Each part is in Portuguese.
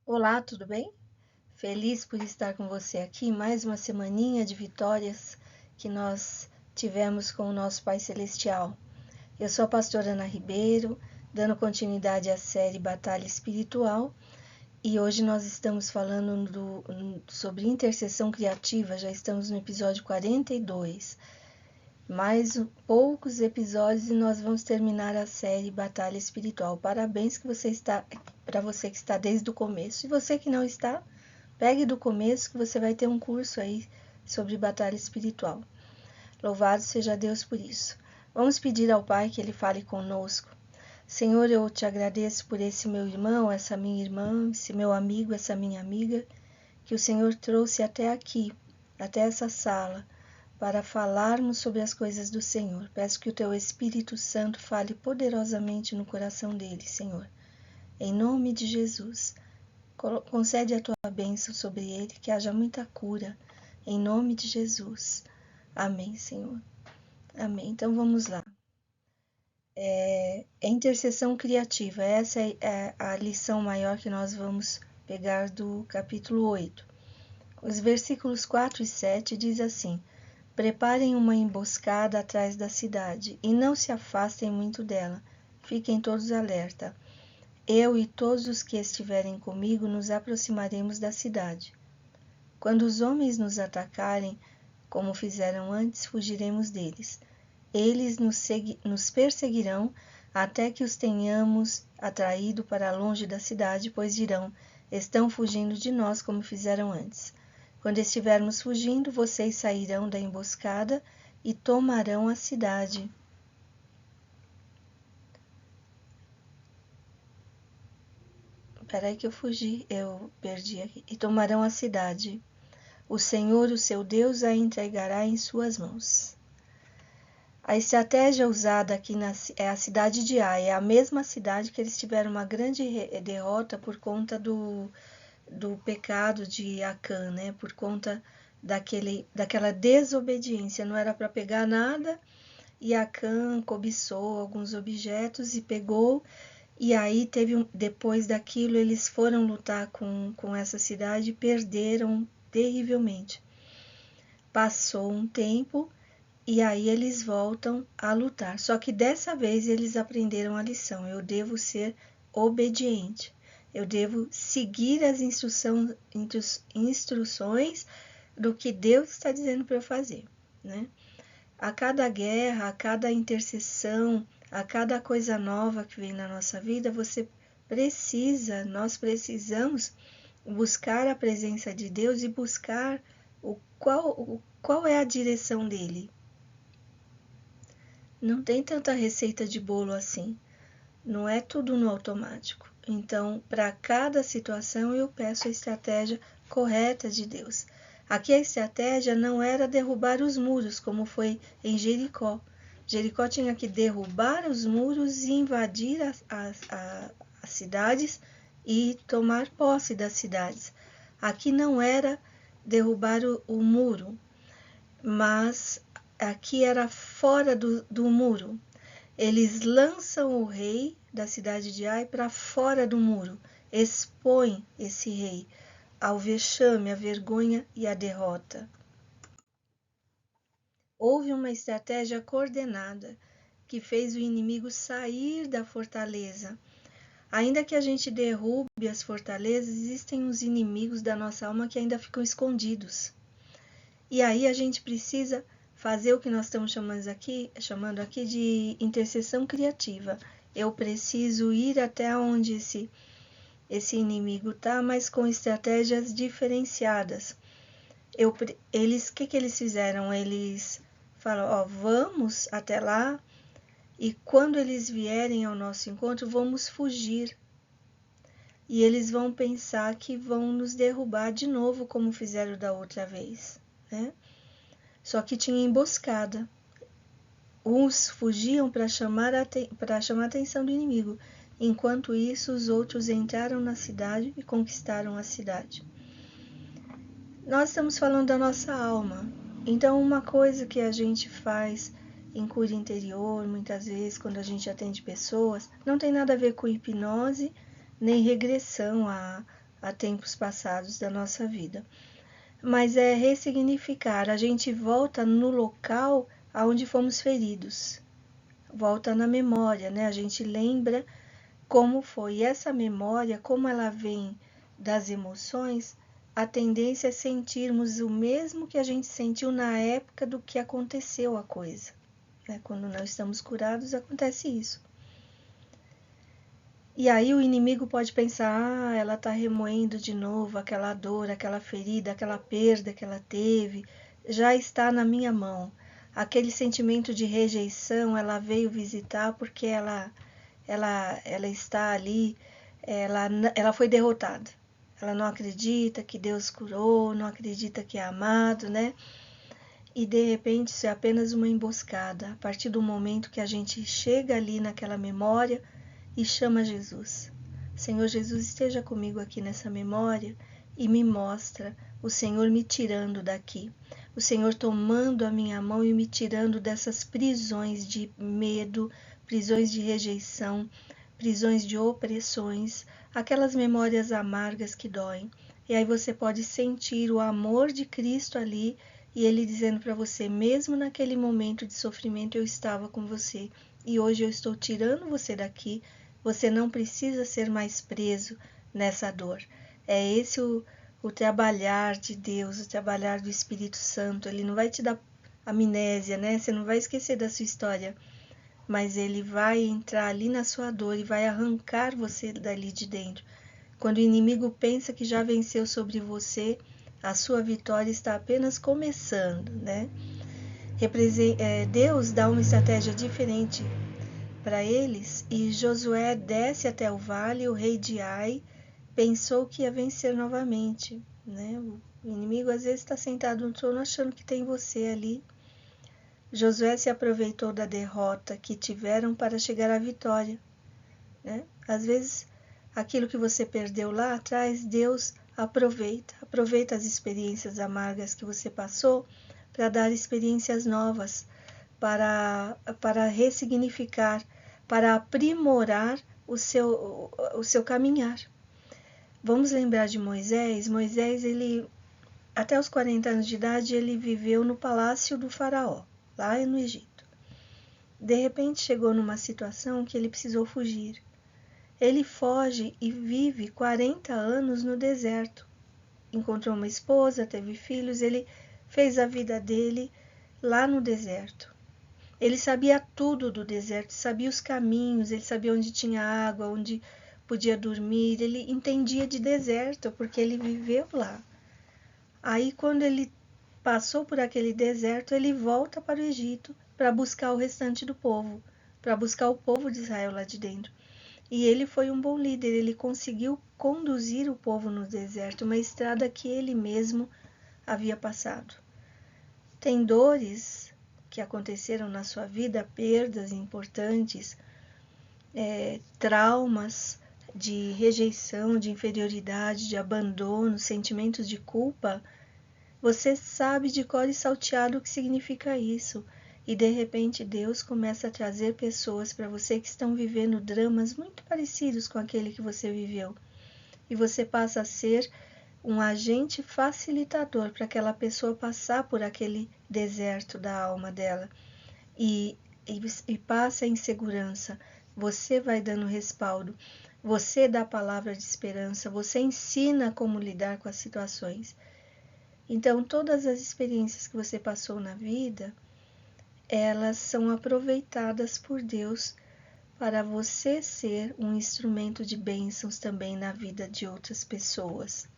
Olá, tudo bem? Feliz por estar com você aqui, mais uma semaninha de vitórias que nós tivemos com o nosso Pai Celestial. Eu sou a pastora Ana Ribeiro, dando continuidade à série Batalha Espiritual, e hoje nós estamos falando sobre intercessão criativa, já estamos no episódio 42. Mais poucos episódios e nós vamos terminar a série Batalha Espiritual. Parabéns para você que está desde o começo. E você que não está, pegue do começo que você vai ter um curso aí sobre batalha espiritual. Louvado seja Deus por isso. Vamos pedir ao Pai que Ele fale conosco. Senhor, eu te agradeço por esse meu irmão, essa minha irmã, esse meu amigo, essa minha amiga, que o Senhor trouxe até aqui, até essa sala, para falarmos sobre as coisas do Senhor. Peço que o Teu Espírito Santo fale poderosamente no coração dele, Senhor. Em nome de Jesus, concede a Tua bênção sobre ele, que haja muita cura. Em nome de Jesus. Amém, Senhor. Amém. Então vamos lá. Intercessão criativa. Essa é a lição maior que nós vamos pegar do capítulo 8. Os versículos 4 e 7 diz assim: Preparem uma emboscada atrás da cidade e não se afastem muito dela. Fiquem todos alerta. Eu e todos os que estiverem comigo nos aproximaremos da cidade. Quando os homens nos atacarem, como fizeram antes, fugiremos deles. Eles nos perseguirão até que os tenhamos atraído para longe da cidade, pois dirão: estão fugindo de nós como fizeram antes. Quando estivermos fugindo, vocês sairão da emboscada e tomarão a cidade. Peraí que eu perdi aqui. E tomarão a cidade. O Senhor, o seu Deus, a entregará em suas mãos. A estratégia usada aqui é a cidade de Ai. É a mesma cidade que eles tiveram uma grande derrota por conta do pecado de Acã, né? Por conta daquela desobediência. Não era para pegar nada, e Acã cobiçou alguns objetos e pegou. E aí depois daquilo eles foram lutar com essa cidade e perderam terrivelmente. Passou um tempo e aí eles voltam a lutar. Só que dessa vez eles aprenderam a lição. Eu devo ser obediente. Eu devo seguir as instruções do que Deus está dizendo para eu fazer, né? A cada guerra, a cada intercessão, a cada coisa nova que vem na nossa vida, nós precisamos buscar a presença de Deus e buscar qual é a direção dele. Não tem tanta receita de bolo assim, não é tudo no automático. Então, para cada situação, eu peço a estratégia correta de Deus. Aqui a estratégia não era derrubar os muros, como foi em Jericó. Jericó tinha que derrubar os muros e invadir as cidades e tomar posse das cidades. Aqui não era derrubar o muro, mas aqui era fora do muro. Eles lançam o rei da cidade de Ai para fora do muro, expõem esse rei ao vexame, à vergonha e à derrota. Houve uma estratégia coordenada que fez o inimigo sair da fortaleza. Ainda que a gente derrube as fortalezas, existem uns inimigos da nossa alma que ainda ficam escondidos. E aí a gente precisa fazer o que nós estamos chamando aqui de intercessão criativa. Eu preciso ir até onde esse inimigo está, mas com estratégias diferenciadas. O que eles fizeram? Eles falaram, vamos até lá, e quando eles vierem ao nosso encontro, vamos fugir. E eles vão pensar que vão nos derrubar de novo, como fizeram da outra vez, né? Só que tinha emboscada. Uns fugiam para chamar a atenção do inimigo. Enquanto isso, os outros entraram na cidade e conquistaram a cidade. Nós estamos falando da nossa alma. Então, uma coisa que a gente faz em cura interior, muitas vezes, quando a gente atende pessoas, não tem nada a ver com hipnose, nem regressão a tempos passados da nossa vida. Mas é ressignificar, a gente volta no local aonde fomos feridos, volta na memória, né? A gente lembra como foi. E essa memória, como ela vem das emoções, a tendência é sentirmos o mesmo que a gente sentiu na época do que aconteceu a coisa, né? Quando nós estamos curados, acontece isso. E aí o inimigo pode pensar, ela está remoendo de novo aquela dor, aquela ferida, aquela perda que ela teve, já está na minha mão. Aquele sentimento de rejeição, ela veio visitar porque ela está ali, ela foi derrotada. Ela não acredita que Deus curou, não acredita que é amado, né? E de repente isso é apenas uma emboscada. A partir do momento que a gente chega ali naquela memória, e chama Jesus. Senhor Jesus, esteja comigo aqui nessa memória e me mostra o Senhor me tirando daqui. O Senhor tomando a minha mão e me tirando dessas prisões de medo, prisões de rejeição, prisões de opressões, aquelas memórias amargas que doem. E aí você pode sentir o amor de Cristo ali e Ele dizendo para você, mesmo naquele momento de sofrimento eu estava com você e hoje eu estou tirando você daqui. Você não precisa ser mais preso nessa dor. É esse o trabalhar de Deus, o trabalhar do Espírito Santo. Ele não vai te dar amnésia, né? Você não vai esquecer da sua história, mas ele vai entrar ali na sua dor e vai arrancar você dali de dentro. Quando o inimigo pensa que já venceu sobre você, a sua vitória está apenas começando, né? Deus dá uma estratégia diferente para eles, e Josué desce até o vale. O rei de Ai pensou que ia vencer novamente, né? O inimigo às vezes está sentado no trono achando que tem você ali. Josué se aproveitou da derrota que tiveram para chegar à vitória, né? Às vezes aquilo que você perdeu lá atrás, Deus aproveita as experiências amargas que você passou para dar experiências novas, para ressignificar, para aprimorar o seu caminhar. Vamos lembrar de Moisés. Moisés, ele, até os 40 anos de idade, ele viveu no palácio do faraó, lá no Egito. De repente chegou numa situação que ele precisou fugir. Ele foge e vive 40 anos no deserto. Encontrou uma esposa, teve filhos, ele fez a vida dele lá no deserto. Ele sabia tudo do deserto, sabia os caminhos, ele sabia onde tinha água, onde podia dormir, ele entendia de deserto, porque ele viveu lá. Aí, quando ele passou por aquele deserto, ele volta para o Egito para buscar o restante do povo, para buscar o povo de Israel lá de dentro. E ele foi um bom líder, ele conseguiu conduzir o povo no deserto, uma estrada que ele mesmo havia passado. Tem dores que aconteceram na sua vida, perdas importantes, traumas de rejeição, de inferioridade, de abandono, sentimentos de culpa. Você sabe de cor e salteado o que significa isso. E de repente Deus começa a trazer pessoas para você que estão vivendo dramas muito parecidos com aquele que você viveu. E você passa a ser um agente facilitador para aquela pessoa passar por aquele deserto da alma dela e, e passa em segurança. Você vai dando respaldo, você dá a palavra de esperança, você ensina como lidar com as situações. Então, todas as experiências que você passou na vida, elas são aproveitadas por Deus para você ser um instrumento de bênçãos também na vida de outras pessoas.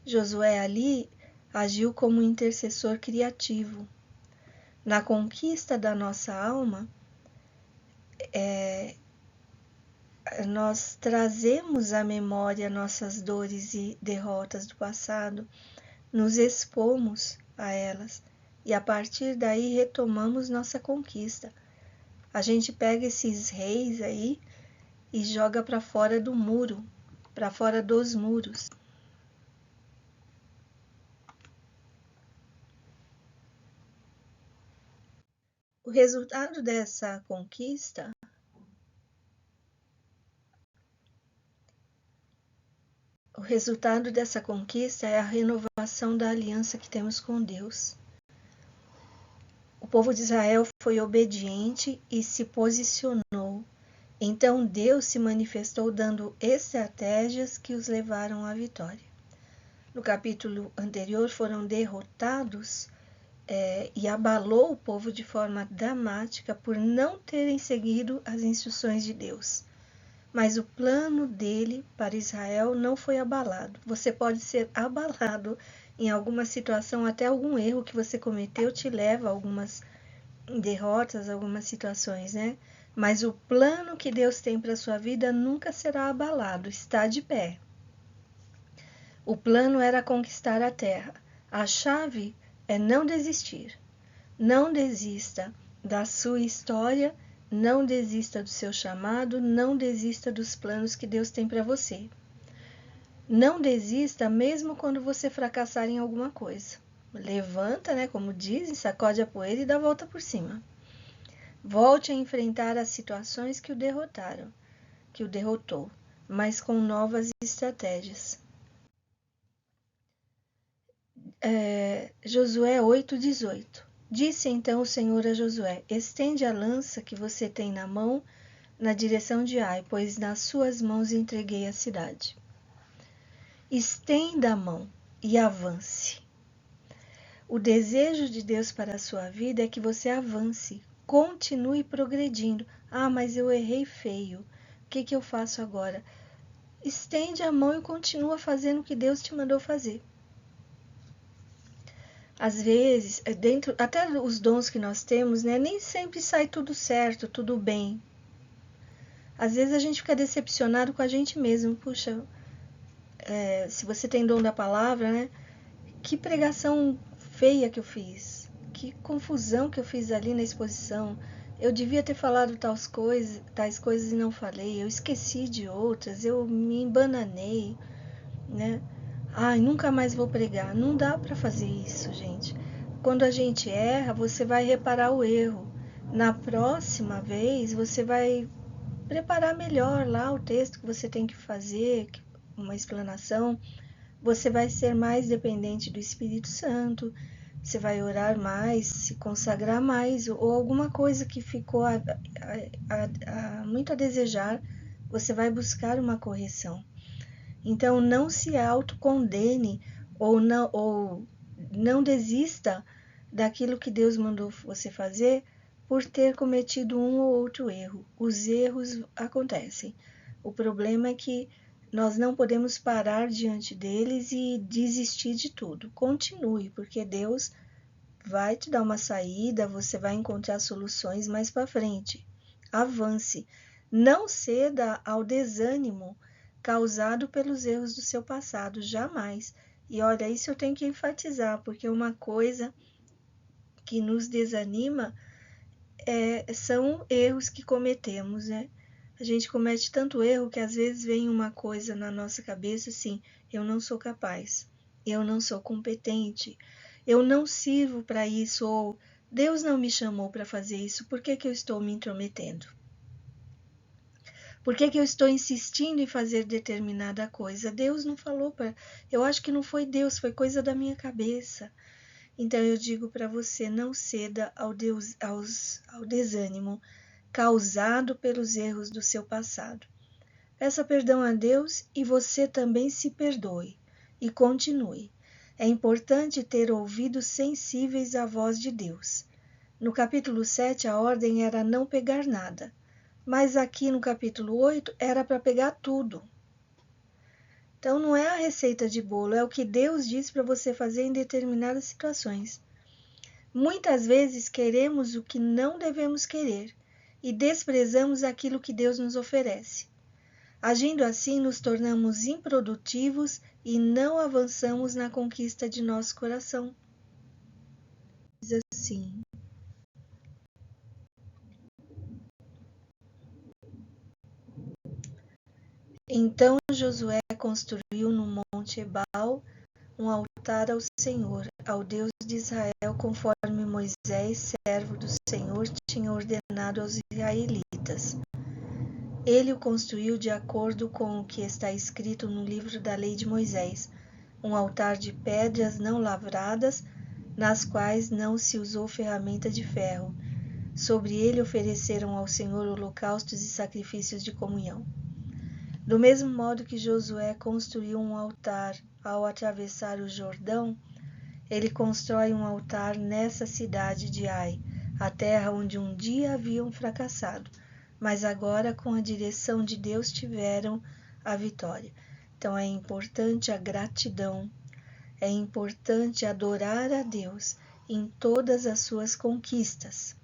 Josué ali agiu como um intercessor criativo. Na conquista da nossa alma, nós trazemos à memória nossas dores e derrotas do passado, nos expomos a elas e a partir daí retomamos nossa conquista. A gente pega esses reis aí e joga para fora do muro, para fora dos muros. O resultado dessa conquista O resultado dessa conquista é a renovação da aliança que temos com Deus. O povo de Israel foi obediente e se posicionou. Então Deus se manifestou dando estratégias que os levaram à vitória. No capítulo anterior foram derrotados e abalou o povo de forma dramática por não terem seguido as instruções de Deus. Mas o plano dele para Israel não foi abalado. Você pode ser abalado em alguma situação, até algum erro que você cometeu te leva a algumas derrotas, algumas situações, né? Mas o plano que Deus tem para a sua vida nunca será abalado, está de pé. O plano era conquistar a terra. A chave é não desistir. Não desista da sua história, não desista do seu chamado, não desista dos planos que Deus tem para você. Não desista mesmo quando você fracassar em alguma coisa. Levanta, né, como dizem, sacode a poeira e dá a volta por cima. Volte a enfrentar as situações que o derrotaram, que o derrotou, mas com novas estratégias. Josué 8:18. Disse então o Senhor a Josué: estende a lança que você tem na mão na direção de Ai, pois nas suas mãos entreguei a cidade. Estenda a mão e avance. O desejo de Deus para a sua vida é que você avance, continue progredindo. Ah, mas eu errei feio. O que eu faço agora? Estende a mão e continua fazendo o que Deus te mandou fazer. Às vezes, até os dons que nós temos, né, nem sempre sai tudo certo, tudo bem. Às vezes a gente fica decepcionado com a gente mesmo. Puxa, se você tem dom da palavra, né? Que pregação feia que eu fiz. Que confusão que eu fiz ali na exposição. Eu devia ter falado tais coisas e não falei. Eu esqueci de outras, eu me embananei, né? Ai, nunca mais vou pregar. Não dá para fazer isso, gente. Quando a gente erra, você vai reparar o erro. Na próxima vez, você vai preparar melhor lá o texto que você tem que fazer, uma explanação. Você vai ser mais dependente do Espírito Santo. Você vai orar mais, se consagrar mais, ou alguma coisa que ficou muito a desejar, você vai buscar uma correção. Então, não se autocondene ou não desista daquilo que Deus mandou você fazer por ter cometido um ou outro erro. Os erros acontecem. O problema é que nós não podemos parar diante deles e desistir de tudo. Continue, porque Deus vai te dar uma saída, você vai encontrar soluções mais para frente. Avance. Não ceda ao desânimo causado pelos erros do seu passado, jamais. E olha, isso eu tenho que enfatizar, porque uma coisa que nos desanima são erros que cometemos, né? A gente comete tanto erro que às vezes vem uma coisa na nossa cabeça assim: eu não sou capaz, eu não sou competente, eu não sirvo para isso, ou Deus não me chamou para fazer isso, por que eu estou me intrometendo? Por que eu estou insistindo em fazer determinada coisa? Deus não falou para... Eu acho que não foi Deus, foi coisa da minha cabeça. Então eu digo para você, não ceda ao desânimo causado pelos erros do seu passado. Peça perdão a Deus e você também se perdoe e continue. É importante ter ouvidos sensíveis à voz de Deus. No capítulo 7, a ordem era não pegar nada. Mas aqui no capítulo 8 era para pegar tudo. Então não é a receita de bolo, é o que Deus diz para você fazer em determinadas situações. Muitas vezes queremos o que não devemos querer e desprezamos aquilo que Deus nos oferece. Agindo assim, nos tornamos improdutivos e não avançamos na conquista de nosso coração. Diz assim: então Josué construiu no monte Ebal um altar ao Senhor, ao Deus de Israel, conforme Moisés, servo do Senhor, tinha ordenado aos israelitas. Ele o construiu de acordo com o que está escrito no livro da lei de Moisés, um altar de pedras não lavradas, nas quais não se usou ferramenta de ferro. Sobre ele ofereceram ao Senhor holocaustos e sacrifícios de comunhão. Do mesmo modo que Josué construiu um altar ao atravessar o Jordão, ele constrói um altar nessa cidade de Ai, a terra onde um dia haviam fracassado, mas agora com a direção de Deus tiveram a vitória. Então é importante a gratidão, é importante adorar a Deus em todas as suas conquistas.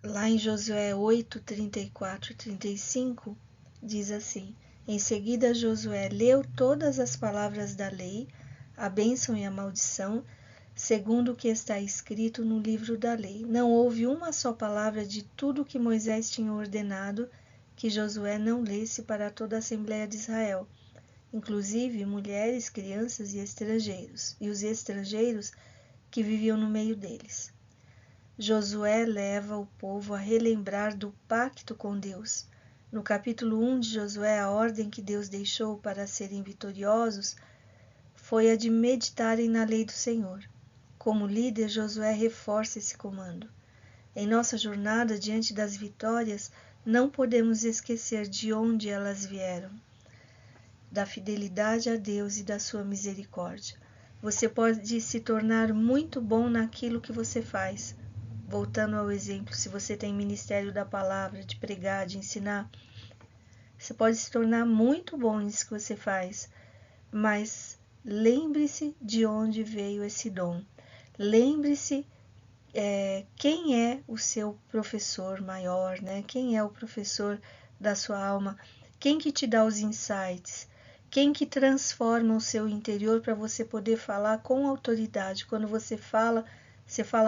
Lá em Josué 8, 34 e 35, diz assim: Em seguida Josué leu todas as palavras da lei, a bênção e a maldição, segundo o que está escrito no livro da lei. Não houve uma só palavra de tudo que Moisés tinha ordenado que Josué não lesse para toda a Assembleia de Israel, inclusive mulheres, crianças e estrangeiros, e os estrangeiros que viviam no meio deles. Josué leva o povo a relembrar do pacto com Deus. No capítulo 1 de Josué, a ordem que Deus deixou para serem vitoriosos foi a de meditarem na lei do Senhor. Como líder, Josué reforça esse comando. Em nossa jornada diante das vitórias, não podemos esquecer de onde elas vieram, da fidelidade a Deus e da sua misericórdia. Você pode se tornar muito bom naquilo que você faz. Voltando ao exemplo, se você tem ministério da palavra, de pregar, de ensinar, você pode se tornar muito bom nisso que você faz, mas lembre-se de onde veio esse dom. Lembre-se quem é o seu professor maior, né? Quem é o professor da sua alma? Quem que te dá os insights? Quem que transforma o seu interior para você poder falar com autoridade? Quando você fala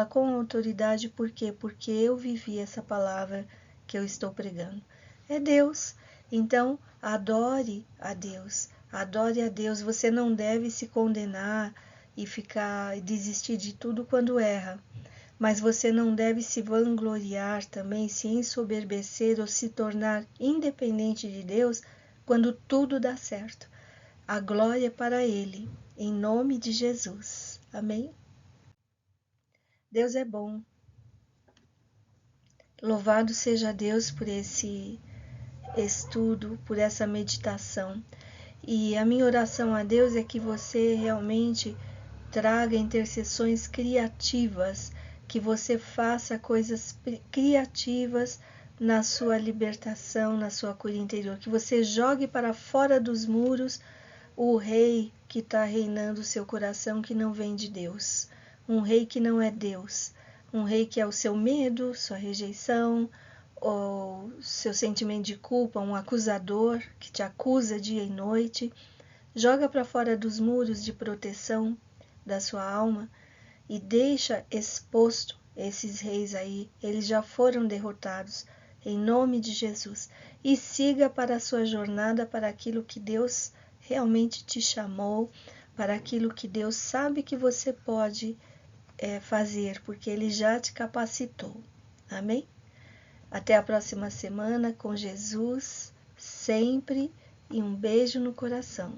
com autoridade, por quê? Porque eu vivi essa palavra que eu estou pregando. É Deus. Então, adore a Deus. Adore a Deus. Você não deve se condenar e desistir de tudo quando erra. Mas você não deve se vangloriar também, se ensoberbecer ou se tornar independente de Deus quando tudo dá certo. A glória é para Ele, em nome de Jesus. Amém? Deus é bom. Louvado seja Deus por esse estudo, por essa meditação. E a minha oração a Deus é que você realmente traga intercessões criativas, que você faça coisas criativas na sua libertação, na sua cura interior, que você jogue para fora dos muros o rei que está reinando o seu coração, que não vem de Deus, um rei que não é Deus, um rei que é o seu medo, sua rejeição, ou seu sentimento de culpa, um acusador que te acusa dia e noite. Joga para fora dos muros de proteção da sua alma e deixa exposto esses reis aí. Eles já foram derrotados em nome de Jesus. E siga para a sua jornada, para aquilo que Deus realmente te chamou, para aquilo que Deus sabe que você pode fazer, porque Ele já te capacitou. Amém? Até a próxima semana com Jesus, sempre, e um beijo no coração.